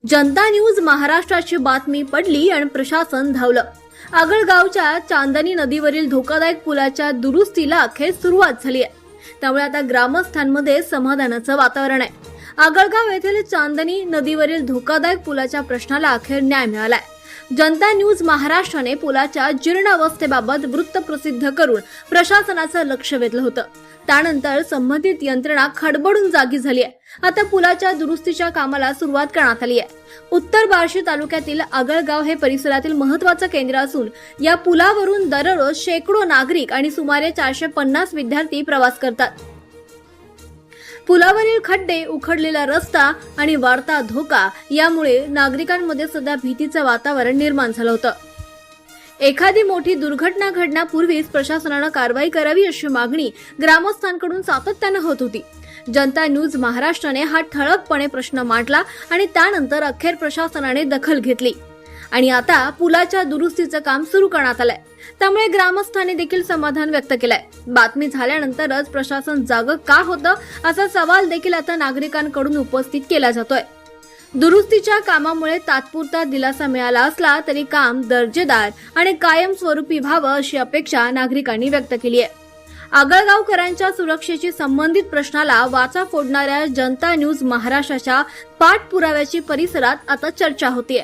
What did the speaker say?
जनता news महाराष्ट्राची बातमी पडली आणि प्रशासन धावलं। आगळगावच्या चांदणी नदीवरील धोकादायक पुलाच्या दुरुस्तीला अखेर सुरुवात झाली आहे। त्यामुळे आता ग्रामस्थांमध्ये समाधानाचं वातावरण आहे। आगळगाव येथील चांदणी नदीवरील धोकादायक पुलाच्या प्रश्नाला अखेर न्याय मिळालाय। जनता न्यूज महाराष्ट्राने पुलाच्या जीर्ण अवस्थेबाबत वृत्त प्रसिद्ध करून प्रशासनाचं लक्ष वेधलं होतं। त्यानंतर संबंधित यंत्रणा खडबडून जागी झाली आहे। आता पुलाच्या दुरुस्तीच्या कामाला सुरुवात करण्यात आली आहे। उत्तर बार्शी तालुक्यातील आगळगाव हे परिसरातील महत्त्वाचं केंद्र असून या पुलावरून दररोज शेकडो नागरिक आणि सुमारे 450 विद्यार्थी प्रवास करतात। पुलावरील खड्डे, उखडलेला रस्ता आणि वाढता धोका यामुळे नागरिकांमध्ये सध्या भीतीचं वातावरण निर्माण झालं होतं। एखादी मोठी दुर्घटना घडण्यापूर्वीच प्रशासनानं कारवाई करावी अशी मागणी ग्रामस्थांकडून सातत्यानं होत होती। जनता न्यूज महाराष्ट्राने हा ठळकपणे प्रश्न मांडला आणि त्यानंतर अखेर प्रशासनाने दखल घेतली आणि आता पुलाच्या दुरुस्तीचं काम सुरू करण्यात आलंय। त्यामुळे ग्रामस्थांनी देखील समाधान व्यक्त केलंय। बातमी झाल्यानंतरच प्रशासन जागं का होतं असा सवाल देखील आता नागरिकांकडून उपस्थित केला जातोय। दुरुस्तीच्या कामामुळे तात्पुरता दिलासा मिळाला असला तरी काम दर्जेदार आणि कायमस्वरूपी व्हावं अशी अपेक्षा नागरिकांनी व्यक्त केली आहे। आगळगावकरांच्या सुरक्षेशी संबंधित प्रश्नाला वाचा फोडणाऱ्या जनता न्यूज महाराष्ट्राच्या पाठपुराव्याची परिसरात आता चर्चा होतीये।